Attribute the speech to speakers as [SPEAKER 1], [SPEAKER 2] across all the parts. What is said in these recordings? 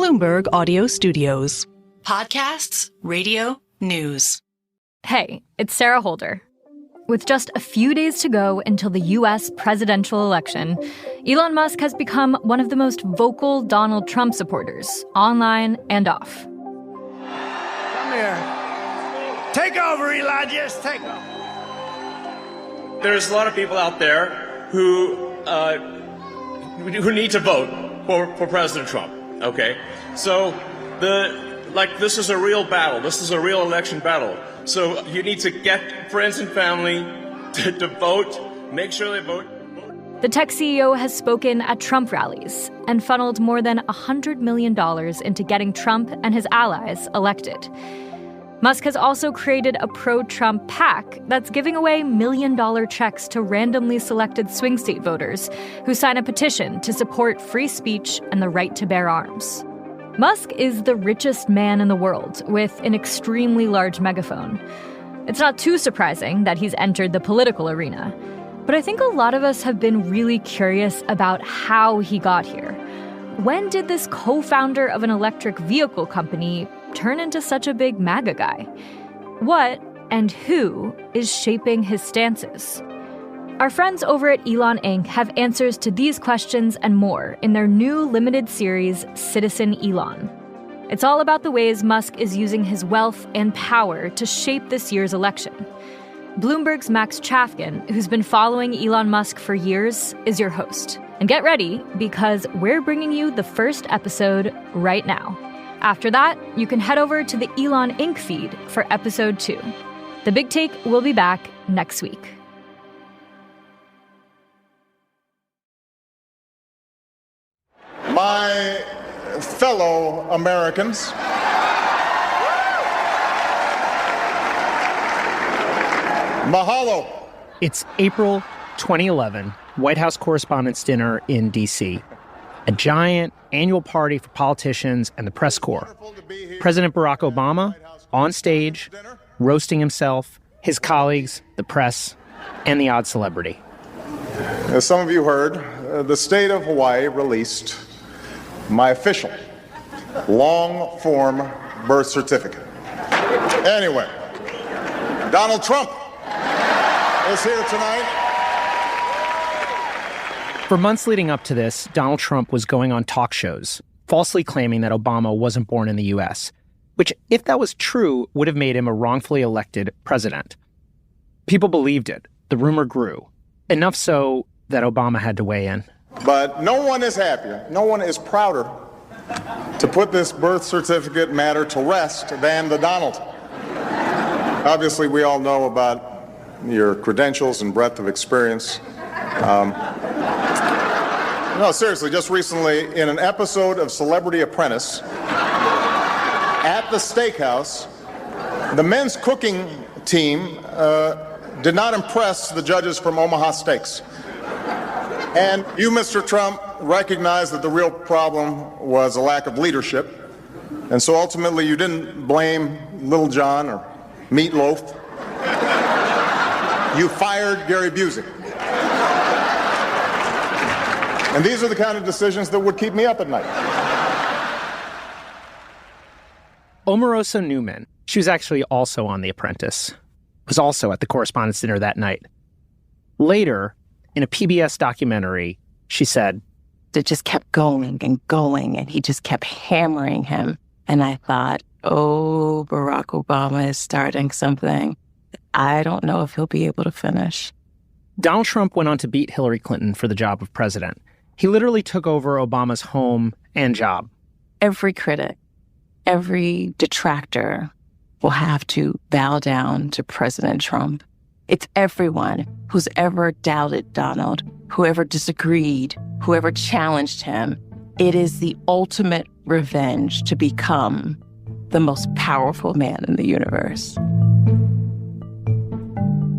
[SPEAKER 1] Bloomberg Audio Studios.
[SPEAKER 2] Podcasts, radio, news.
[SPEAKER 3] Hey, it's Sarah Holder. With just a few days to go until the U.S. presidential election, Elon Musk has become one of the most vocal Donald Trump supporters, online and off.
[SPEAKER 4] Come here. Take over, Elon. Just take over.
[SPEAKER 5] There's a lot of people out there who need to vote for President Trump. Okay, so this is a real battle. This is a real election battle. So you need to get friends and family to vote. Make sure they vote.
[SPEAKER 3] The tech CEO has spoken at Trump rallies and funneled more than $100 million into getting Trump and his allies elected. Musk has also created a pro-Trump PAC that's giving away million-dollar checks to randomly selected swing state voters who sign a petition to support free speech and the right to bear arms. Musk is the richest man in the world with an extremely large megaphone. It's not too surprising that he's entered the political arena, but I think a lot of us have been really curious about how he got here. When did this co-founder of an electric vehicle company turn into such a big MAGA guy? What and who is shaping his stances? Our friends over at Elon Inc. have answers to these questions and more in their new limited series, Citizen Elon. It's all about the ways Musk is using his wealth and power to shape this year's election. Bloomberg's Max Chafkin, who's been following Elon Musk for years, is your host. And get ready, because we're bringing you the first episode right now. After that, you can head over to the Elon Inc. feed for episode 2. The Big Take will be back next week.
[SPEAKER 6] My fellow Americans, mahalo.
[SPEAKER 7] It's April 2011, White House Correspondents' Dinner in D.C., a giant annual party for politicians and the press corps. President Barack Obama on stage, roasting himself, his colleagues, the press, and the odd celebrity.
[SPEAKER 6] As some of you heard, the state of Hawaii released my official long-form birth certificate. Anyway, Donald Trump is here tonight.
[SPEAKER 7] For months leading up to this, Donald Trump was going on talk shows, falsely claiming that Obama wasn't born in the U.S., which, if that was true, would have made him a wrongfully elected president. People believed it. The rumor grew. Enough so that Obama had to weigh in.
[SPEAKER 6] But no one is happier, no one is prouder to put this birth certificate matter to rest than the Donald. Obviously, we all know about your credentials and breadth of experience. No, seriously, just recently, in an episode of Celebrity Apprentice, at the steakhouse, the men's cooking team did not impress the judges from Omaha Steaks. And you, Mr. Trump, recognized that the real problem was a lack of leadership. And so ultimately, you didn't blame Little John or Meatloaf. You fired Gary Busey. And these are the kind of decisions that would keep me up at night.
[SPEAKER 7] Omarosa Newman, she was actually also on The Apprentice, was also at the Correspondents' Dinner that night. Later, in a PBS documentary, she said,
[SPEAKER 8] it just kept going and going, and he just kept hammering him. And I thought, oh, Barack Obama is starting something. I don't know if he'll be able to finish.
[SPEAKER 7] Donald Trump went on to beat Hillary Clinton for the job of president. He literally took over Obama's home and job.
[SPEAKER 8] Every critic, every detractor will have to bow down to President Trump. It's everyone who's ever doubted Donald, whoever disagreed, whoever challenged him. It is the ultimate revenge to become the most powerful man in the universe.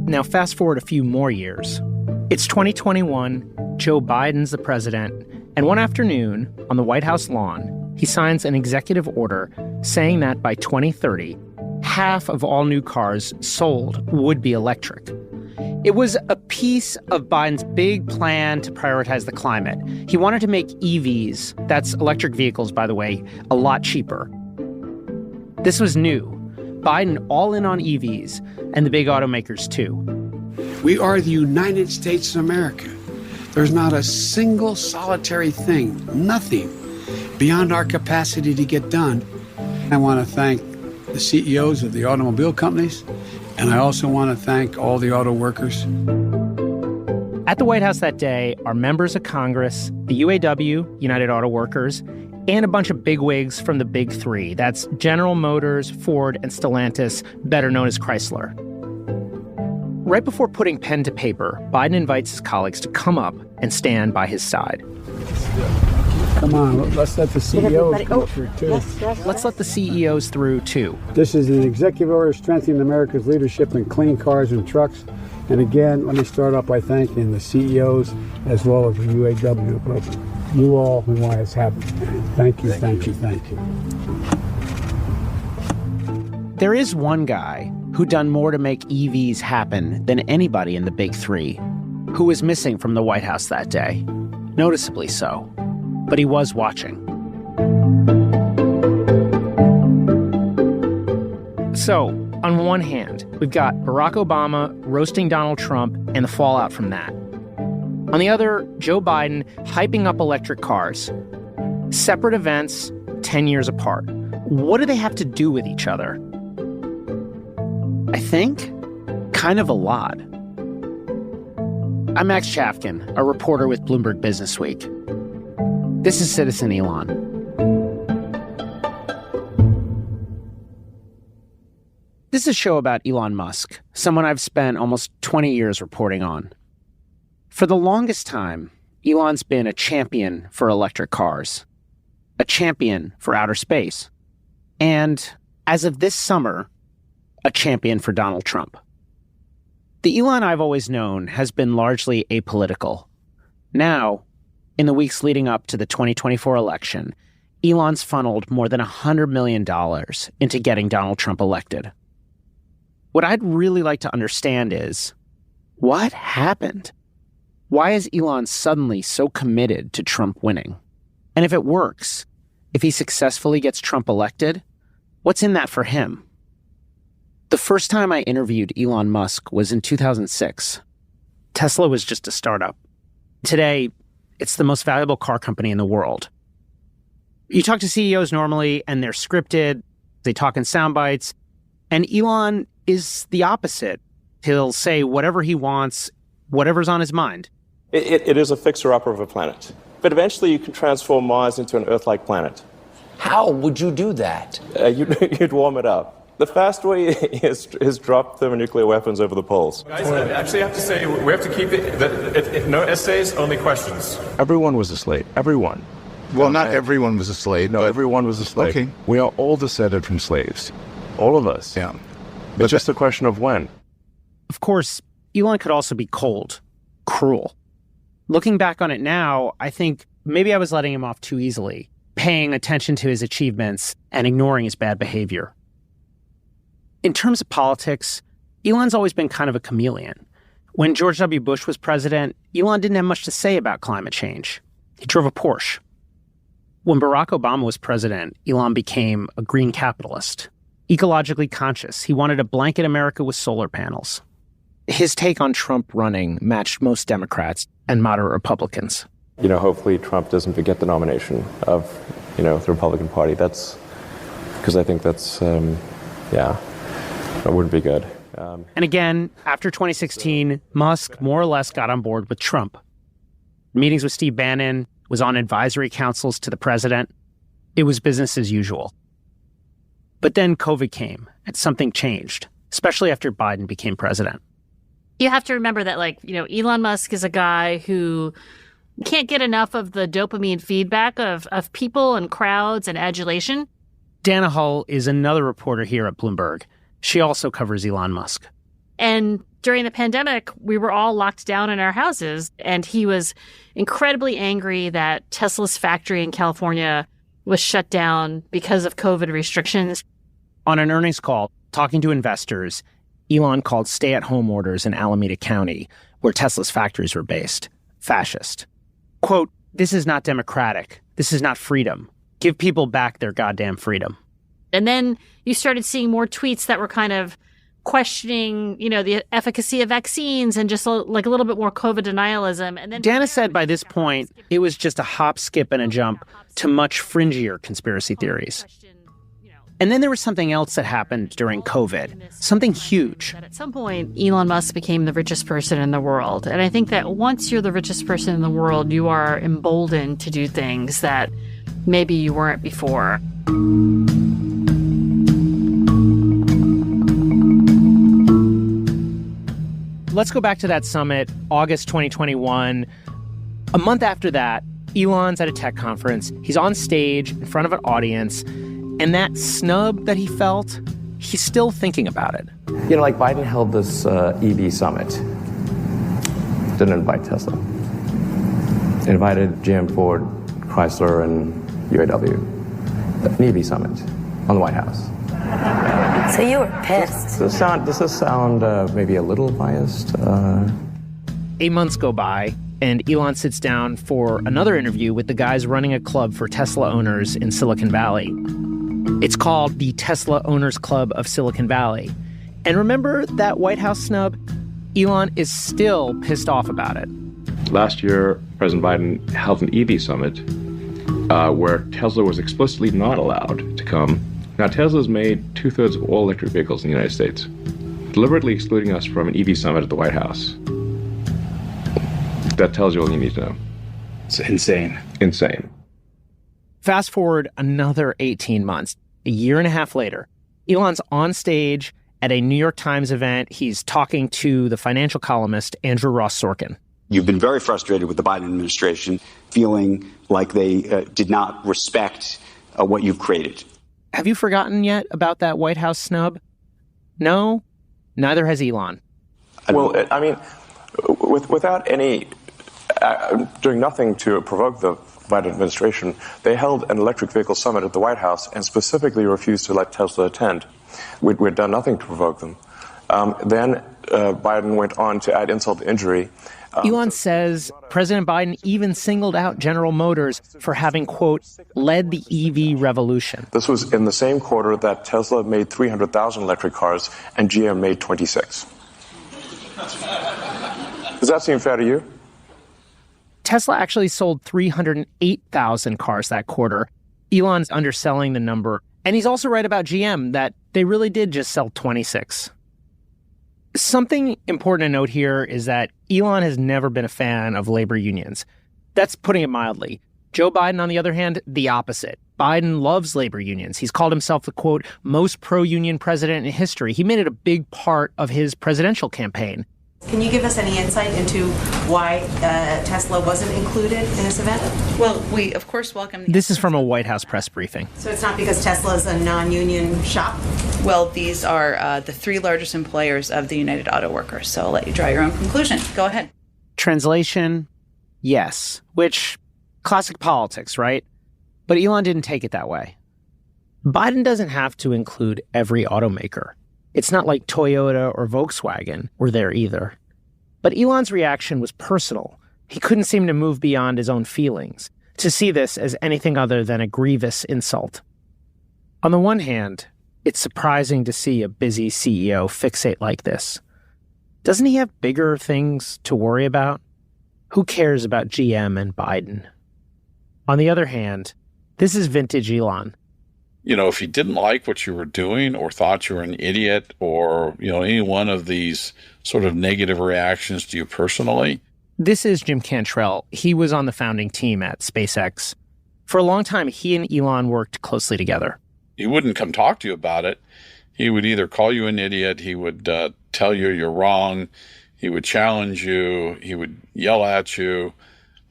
[SPEAKER 7] Now, fast forward a few more years. It's 2021, Joe Biden's the president, and one afternoon on the White House lawn, he signs an executive order saying that by 2030, half of all new cars sold would be electric. It was a piece of Biden's big plan to prioritize the climate. He wanted to make EVs, that's electric vehicles, by the way, a lot cheaper. This was new. Biden all in on EVs, and the big automakers too.
[SPEAKER 9] We are the United States of America. There's not a single solitary thing, nothing, beyond our capacity to get done. I want to thank the CEOs of the automobile companies, and I also want to thank all the auto workers.
[SPEAKER 7] At the White House that day are members of Congress, the UAW, United Auto Workers, and a bunch of bigwigs from the Big Three. That's General Motors, Ford, and Stellantis, better known as Chrysler. Right before putting pen to paper, Biden invites his colleagues to come up and stand by his side.
[SPEAKER 9] Come on, let's let the CEOs go through, too.
[SPEAKER 7] Let's let the CEOs through, too.
[SPEAKER 9] This is an executive order strengthening America's leadership in clean cars and trucks. And again, let me start off by thanking the CEOs as well as the UAW. But you all and why it's happening. Thank you, thank you, thank you.
[SPEAKER 7] There is one guy who'd done more to make EVs happen than anybody in the Big Three, who was missing from the White House that day. Noticeably so. But he was watching. So, on one hand, we've got Barack Obama roasting Donald Trump and the fallout from that. On the other, Joe Biden hyping up electric cars. Separate events, 10 years apart. What do they have to do with each other? I think kind of a lot. I'm Max Chafkin, a reporter with Bloomberg Businessweek. This is Citizen Elon. This is a show about Elon Musk, someone I've spent almost 20 years reporting on. For the longest time, Elon's been a champion for electric cars, a champion for outer space, and, as of this summer, a champion for Donald Trump. The Elon I've always known has been largely apolitical. Now, in the weeks leading up to the 2024 election, Elon's funneled more than $100 million into getting Donald Trump elected. What I'd really like to understand is, what happened? Why is Elon suddenly so committed to Trump winning? And if it works, if he successfully gets Trump elected, what's in that for him? The first time I interviewed Elon Musk was in 2006. Tesla was just a startup. Today, it's the most valuable car company in the world. You talk to CEOs normally, and they're scripted, they talk in sound bites, and Elon is the opposite. He'll say whatever he wants, whatever's on his mind.
[SPEAKER 10] It is a fixer-upper of a planet. But eventually you can transform Mars into an Earth-like planet.
[SPEAKER 11] How would you do that?
[SPEAKER 10] You'd warm it up. The fast way is drop thermonuclear weapons over the poles.
[SPEAKER 5] Guys, I actually have to say, we have to keep no essays, only questions.
[SPEAKER 12] Everyone was a slave. Everyone.
[SPEAKER 13] Well, not everyone was a slave.
[SPEAKER 12] No, everyone was a slave.
[SPEAKER 13] Okay.
[SPEAKER 12] We are all descended from slaves. All of us.
[SPEAKER 13] Yeah.
[SPEAKER 12] It's just a question of when.
[SPEAKER 7] Of course, Elon could also be cold, cruel. Looking back on it now, I think maybe I was letting him off too easily, paying attention to his achievements and ignoring his bad behavior. In terms of politics, Elon's always been kind of a chameleon. When George W. Bush was president, Elon didn't have much to say about climate change. He drove a Porsche. When Barack Obama was president, Elon became a green capitalist, ecologically conscious. He wanted to blanket America with solar panels. His take on Trump running matched most Democrats and moderate Republicans.
[SPEAKER 10] Hopefully Trump doesn't get the nomination of, the Republican Party. That's because I think that's, that wouldn't be good.
[SPEAKER 7] And again, after 2016, Musk more or less got on board with Trump. Meetings with Steve Bannon, was on advisory councils to the president. It was business as usual. But then COVID came and something changed, especially after Biden became president.
[SPEAKER 14] You have to remember that, Elon Musk is a guy who can't get enough of the dopamine feedback of people and crowds and adulation.
[SPEAKER 7] Dana Hull is another reporter here at Bloomberg. She also covers Elon Musk.
[SPEAKER 14] And during the pandemic, we were all locked down in our houses, and he was incredibly angry that Tesla's factory in California was shut down because of COVID restrictions.
[SPEAKER 7] On an earnings call, talking to investors, Elon called stay-at-home orders in Alameda County, where Tesla's factories were based, fascist. Quote, "This is not democratic. This is not freedom. Give people back their goddamn freedom."
[SPEAKER 14] And then you started seeing more tweets that were kind of questioning, the efficacy of vaccines and just like a little bit more COVID denialism. And then
[SPEAKER 7] Dana said by this point, it was just a hop, skip, and a jump to much fringier conspiracy theories. And then there was something else that happened during COVID, something huge.
[SPEAKER 14] At some point, Elon Musk became the richest person in the world. And I think that once you're the richest person in the world, you are emboldened to do things that maybe you weren't before.
[SPEAKER 7] Let's go back to that summit, August 2021. A month after that, Elon's at a tech conference. He's on stage in front of an audience. And that snub that he felt, he's still thinking about it.
[SPEAKER 10] Like Biden held this EV summit. Didn't invite Tesla. Invited GM, Ford, Chrysler, and UAW. An EV summit on the White House.
[SPEAKER 15] So you were pissed.
[SPEAKER 10] Does this sound maybe a little biased?
[SPEAKER 7] 8 months go by, and Elon sits down for another interview with the guys running a club for Tesla owners in Silicon Valley. It's called the Tesla Owners Club of Silicon Valley. And remember that White House snub? Elon is still pissed off about it.
[SPEAKER 12] Last year, President Biden held an EV summit where Tesla was explicitly not allowed to come. Now, Tesla's made 2/3 of all electric vehicles in the United States, deliberately excluding us from an EV summit at the White House. That tells you all you need to know.
[SPEAKER 16] It's insane.
[SPEAKER 12] Insane.
[SPEAKER 7] Fast forward another 18 months, a year and a half later, Elon's on stage at a New York Times event. He's talking to the financial columnist, Andrew Ross Sorkin.
[SPEAKER 17] You've been very frustrated with the Biden administration, feeling like they did not respect what you've created.
[SPEAKER 7] Have you forgotten yet about that White House snub? No, neither has Elon.
[SPEAKER 10] Well, I mean, without any, doing nothing to provoke the Biden administration, they held an electric vehicle summit at the White House and specifically refused to let Tesla attend. We'd done nothing to provoke them. Then Biden went on to add insult to injury.
[SPEAKER 7] Elon says President Biden even singled out General Motors for having, quote, led the EV revolution.
[SPEAKER 10] This was in the same quarter that Tesla made 300,000 electric cars and GM made 26. Does that seem fair to you?
[SPEAKER 7] Tesla actually sold 308,000 cars that quarter. Elon's underselling the number. And he's also right about GM, that they really did just sell 26. Something important to note here is that Elon has never been a fan of labor unions. That's putting it mildly. Joe Biden, on the other hand, the opposite. Biden loves labor unions. He's called himself the, quote, most pro-union president in history. He made it a big part of his presidential campaign.
[SPEAKER 18] Can you give us any insight into why Tesla wasn't included in this event?
[SPEAKER 19] Well, we, of course, welcome...
[SPEAKER 7] This is from a White House press briefing.
[SPEAKER 18] So it's not because Tesla is a non-union shop?
[SPEAKER 19] Well, these are the three largest employers of the United Auto Workers, so I'll let you draw your own conclusion. Go ahead.
[SPEAKER 7] Translation, yes. Which, classic politics, right? But Elon didn't take it that way. Biden doesn't have to include every automaker. It's not like Toyota or Volkswagen were there either. But Elon's reaction was personal. He couldn't seem to move beyond his own feelings, to see this as anything other than a grievous insult. On the one hand, it's surprising to see a busy CEO fixate like this. Doesn't he have bigger things to worry about? Who cares about GM and Biden? On the other hand, this is vintage Elon.
[SPEAKER 20] You know, if he didn't like what you were doing or thought you were an idiot or, you know, any one of these sort of negative reactions to you personally.
[SPEAKER 7] This is Jim Cantrell. He was on the founding team at SpaceX. For a long time, he and Elon worked closely together.
[SPEAKER 20] He wouldn't come talk to you about it. He would either call you an idiot, he would tell you you're wrong, he would challenge you, he would yell at you,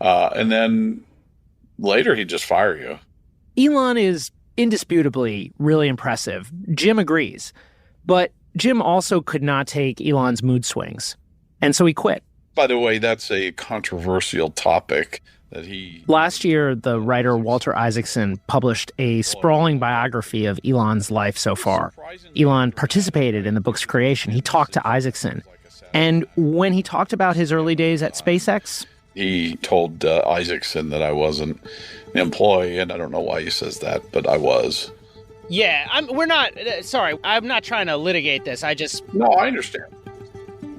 [SPEAKER 20] and then later he'd just fire you.
[SPEAKER 7] Elon is indisputably really impressive. Jim agrees. But Jim also could not take Elon's mood swings. And so he quit.
[SPEAKER 20] By the way, that's a controversial topic that he...
[SPEAKER 7] Last year, the writer Walter Isaacson published a sprawling biography of Elon's life so far. Elon participated in the book's creation. He talked to Isaacson. And when he talked about his early days at SpaceX...
[SPEAKER 20] He told Isaacson that I wasn't an employee, and I don't know why he says that, but I was.
[SPEAKER 7] Yeah, I'm not trying to litigate this.
[SPEAKER 20] No, I understand.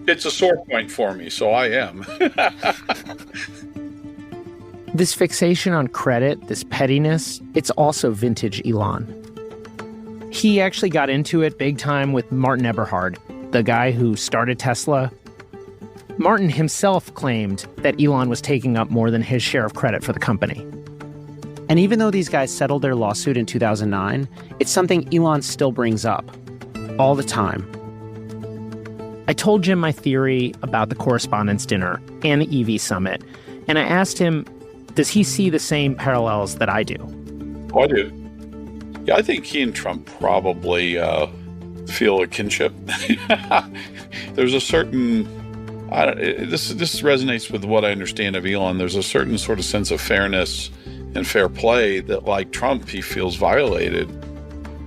[SPEAKER 20] It's a sore point for me, so I am.
[SPEAKER 7] This fixation on credit, this pettiness, it's also vintage Elon. He actually got into it big time with Martin Eberhard, the guy who started Tesla. Martin himself claimed that Elon was taking up more than his share of credit for the company. And even though these guys settled their lawsuit in 2009, it's something Elon still brings up all the time. I told Jim my theory about the correspondence dinner and the EV summit, and I asked him, does he see the same parallels that I do?
[SPEAKER 20] Oh, I do. Yeah, I think he and Trump probably feel a kinship. There's a certain... This resonates with what I understand of Elon. There's a certain sort of sense of fairness and fair play that, like Trump, he feels violated.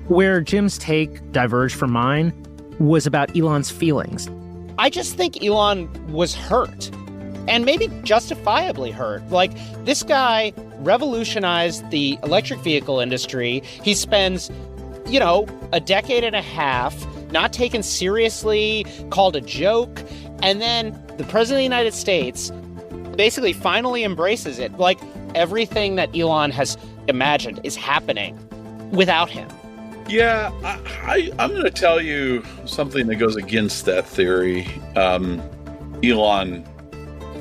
[SPEAKER 7] Where Jim's take diverged from mine was about Elon's feelings.
[SPEAKER 16] I just think Elon was hurt, and maybe justifiably hurt. Like, this guy revolutionized the electric vehicle industry. He spends, a decade and a half not taken seriously, called a joke. And then the president of the United States basically finally embraces it. Like, everything that Elon has imagined is happening without him.
[SPEAKER 20] Yeah, I'm going to tell you something that goes against that theory. Elon,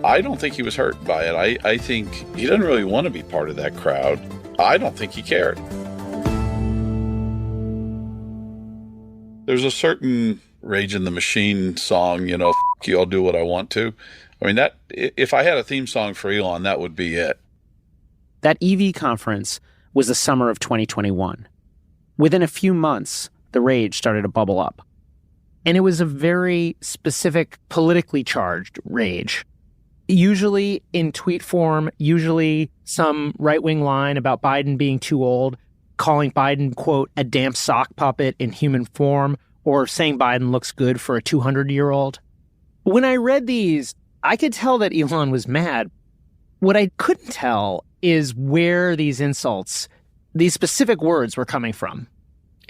[SPEAKER 20] I don't think he was hurt by it. I think he doesn't really want to be part of that crowd. I don't think he cared. There's a certain Rage in the Machine song, F you, I'll do what I want to. I mean, that if I had a theme song for Elon, that would be it.
[SPEAKER 7] That EV conference was the summer of 2021. Within a few months, the rage started to bubble up. And it was a very specific, politically charged rage. Usually in tweet form, usually some right-wing line about Biden being too old, calling Biden, quote, a damp sock puppet in human form, or saying Biden looks good for a 200-year-old. When I read these, I could tell that Elon was mad. What I couldn't tell is where these insults, these specific words were coming from.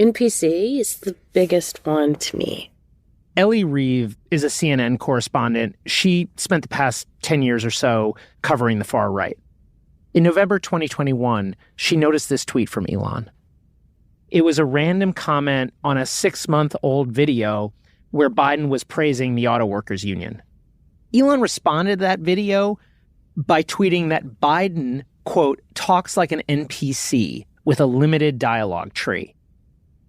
[SPEAKER 15] NPC is the biggest one to me.
[SPEAKER 7] Ellie Reeve is a CNN correspondent. She spent the past 10 years or so covering the far right. In November 2021, she noticed this tweet from Elon. It was a random comment on a 6-month-old video where Biden was praising the auto workers union. Elon responded to that video by tweeting that Biden, quote, talks like an NPC with a limited dialogue tree.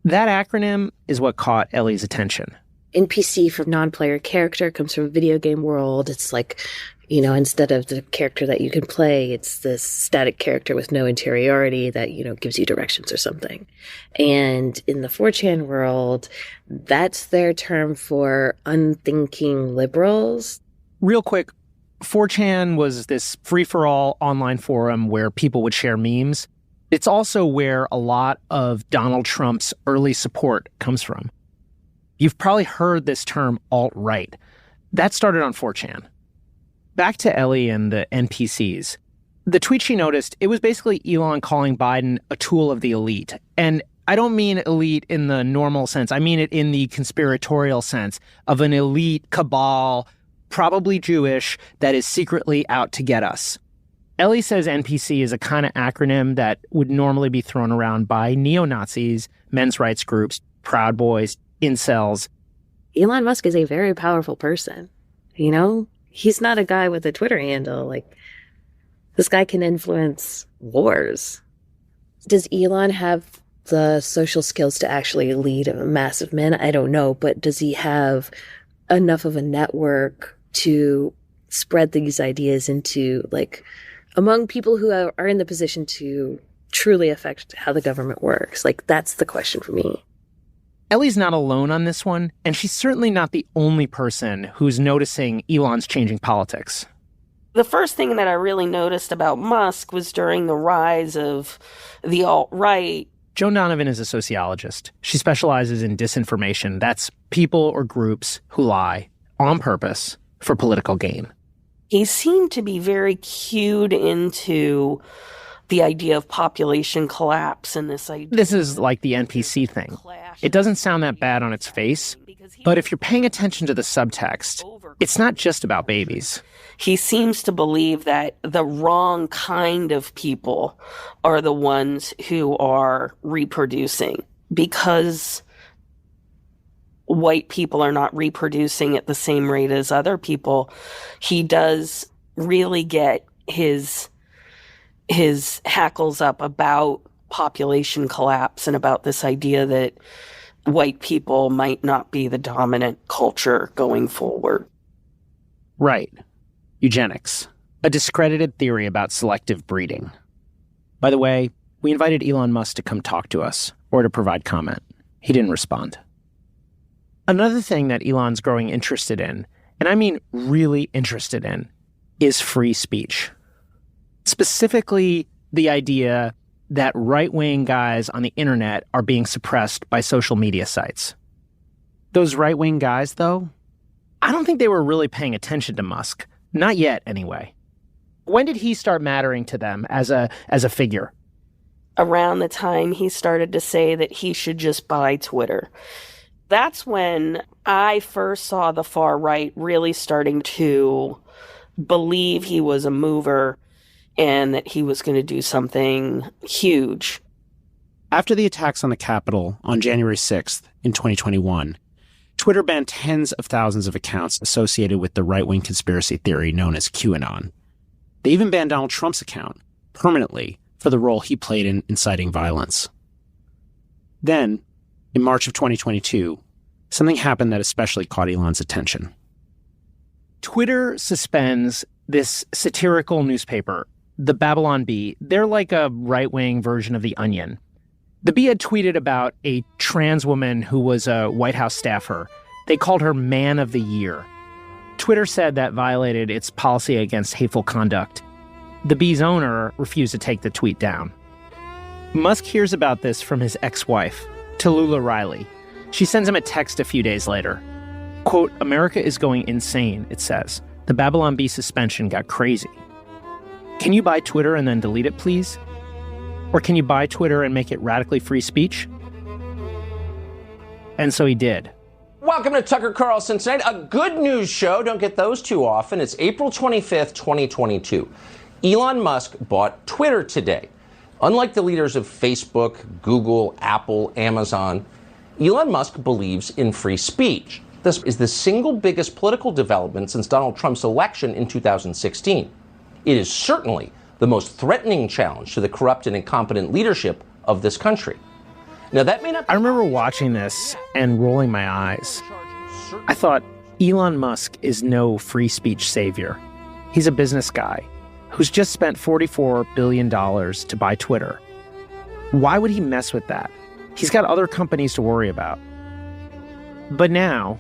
[SPEAKER 7] That acronym is what caught Ellie's attention.
[SPEAKER 15] NPC for non-player character comes from a video game world. It's like, instead of the character that you can play, it's this static character with no interiority that, gives you directions or something. And in the 4chan world, that's their term for unthinking liberals.
[SPEAKER 7] Real quick, 4chan was this free-for-all online forum where people would share memes. It's also where a lot of Donald Trump's early support comes from. You've probably heard this term alt-right. That started on 4chan. Back to Ellie and the NPCs. The tweet she noticed, it was basically Elon calling Biden a tool of the elite. And I don't mean elite in the normal sense. I mean it in the conspiratorial sense of an elite cabal, probably Jewish, that is secretly out to get us. Ellie says NPC is a kind of acronym that would normally be thrown around by neo-Nazis, men's rights groups, Proud Boys, incels.
[SPEAKER 15] Elon Musk is a very powerful person. He's not a guy with a Twitter handle. Like, this guy can influence wars. Does Elon have the social skills to actually lead a mass of men? I don't know. But does he have enough of a network to spread these ideas into, among people who are in the position to truly affect how the government works? That's the question for me.
[SPEAKER 7] Ellie's not alone on this one, and she's certainly not the only person who's noticing Elon's changing politics.
[SPEAKER 21] The first thing that I really noticed about Musk was during the rise of the alt-right.
[SPEAKER 7] Joan Donovan is a sociologist. She specializes in disinformation. That's people or groups who lie on purpose for political gain.
[SPEAKER 21] He seemed to be very cued into the idea of population collapse and this idea.
[SPEAKER 7] This is like the NPC thing. It doesn't sound that bad on its face, but if you're paying attention to the subtext, it's not just about babies.
[SPEAKER 21] He seems to believe that the wrong kind of people are the ones who are reproducing because white people are not reproducing at the same rate as other people. He does really get his hackles up about population collapse and about this idea that white people might not be the dominant culture going forward.
[SPEAKER 7] Right. Eugenics, a discredited theory about selective breeding. By the way, we invited Elon Musk to come talk to us or to provide comment. He didn't respond. Another thing that Elon's growing interested in, and I mean really interested in, is free speech. Specifically, the idea that right-wing guys on the internet are being suppressed by social media sites. Those right-wing guys, though, I don't think they were really paying attention to Musk. Not yet, anyway. When did he start mattering to them as a figure?
[SPEAKER 21] Around the time he started to say that he should just buy Twitter. That's when I first saw the far right really starting to believe he was a mover and that he was going to do something huge.
[SPEAKER 16] After the attacks on the Capitol on January 6th in 2021, Twitter banned tens of thousands of accounts associated with the right-wing conspiracy theory known as QAnon. They even banned Donald Trump's account permanently for the role he played in inciting violence. Then, in March of 2022, something happened that especially caught Elon's attention.
[SPEAKER 7] Twitter suspends this satirical newspaper, the Babylon Bee. They're like a right-wing version of The Onion. The Bee had tweeted about a trans woman who was a White House staffer. They called her Man of the Year. Twitter said that violated its policy against hateful conduct. The Bee's owner refused to take the tweet down. Musk hears about this from his ex-wife, Tallulah Riley. She sends him a text a few days later. Quote, "America is going insane," it says. "The Babylon Bee suspension got crazy. Can you buy Twitter and then delete it, please? Or can you buy Twitter and make it radically free speech?" And so he did.
[SPEAKER 11] Welcome to Tucker Carlson Tonight, a good news show. Don't get those too often. It's April 25th, 2022. Elon Musk bought Twitter today. Unlike the leaders of Facebook, Google, Apple, Amazon, Elon Musk believes in free speech. This is the single biggest political development since Donald Trump's election in 2016. It is certainly the most threatening challenge to the corrupt and incompetent leadership of this country. Now, that may not be—
[SPEAKER 7] I remember watching this and rolling my eyes. I thought, Elon Musk is no free speech savior. He's a business guy who's just spent $44 billion to buy Twitter. Why would he mess with that? He's got other companies to worry about. But now,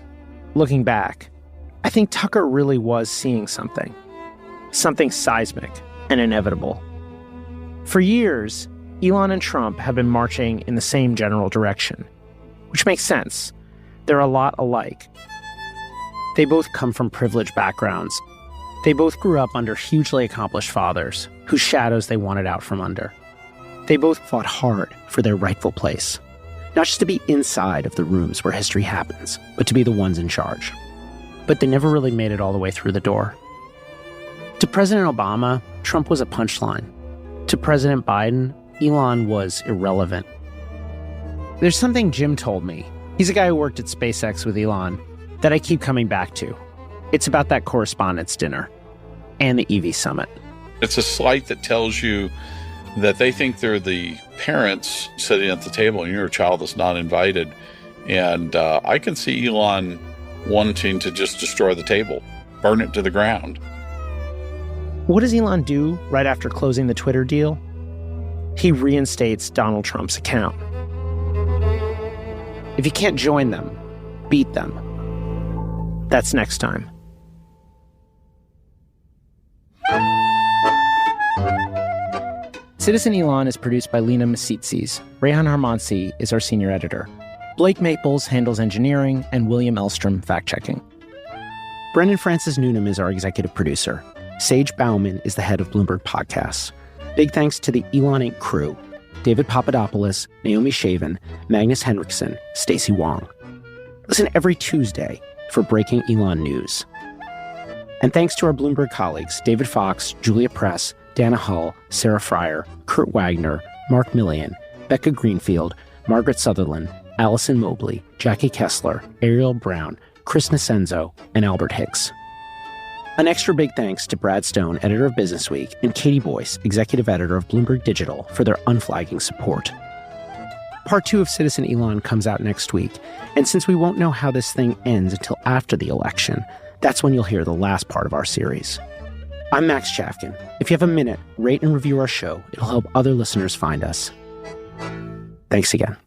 [SPEAKER 7] looking back, I think Tucker really was seeing something seismic and inevitable. For years, Elon and Trump have been marching in the same general direction, which makes sense. They're a lot alike. They both come from privileged backgrounds. They both grew up under hugely accomplished fathers whose shadows they wanted out from under. They both fought hard for their rightful place, not just to be inside of the rooms where history happens, but to be the ones in charge. But they never really made it all the way through the door. To President Obama, Trump was a punchline. To President Biden, Elon was irrelevant. There's something Jim told me, he's a guy who worked at SpaceX with Elon, that I keep coming back to. It's about that correspondence dinner and the EV summit.
[SPEAKER 20] It's a slight that tells you that they think they're the parents sitting at the table and you're a child that's not invited. And I can see Elon wanting to just destroy the table, burn it to the ground.
[SPEAKER 7] What does Elon do right after closing the Twitter deal? He reinstates Donald Trump's account. If you can't join them, beat them. That's next time. Citizen Elon is produced by Lena Masitzis. Rehan Harmansi is our senior editor. Blake Maples handles engineering, and William Elstrom fact-checking. Brendan Francis Newnham is our executive producer. Sage Bauman is the head of Bloomberg Podcasts. Big thanks to the Elon Inc. crew: David Papadopoulos, Naomi Shavin, Magnus Henriksen, Stacey Wong. Listen every Tuesday for breaking Elon news. And thanks to our Bloomberg colleagues, David Fox, Julia Press, Dana Hull, Sarah Fryer, Kurt Wagner, Mark Millian, Becca Greenfield, Margaret Sutherland, Allison Mobley, Jackie Kessler, Ariel Brown, Chris Nasenzo, and Albert Hicks. An extra big thanks to Brad Stone, editor of Business Week, and Katie Boyce, executive editor of Bloomberg Digital, for their unflagging support. Part 2 of Citizen Elon comes out next week, and since we won't know how this thing ends until after the election, that's when you'll hear the last part of our series. I'm Max Chafkin. If you have a minute, rate and review our show. It'll help other listeners find us. Thanks again.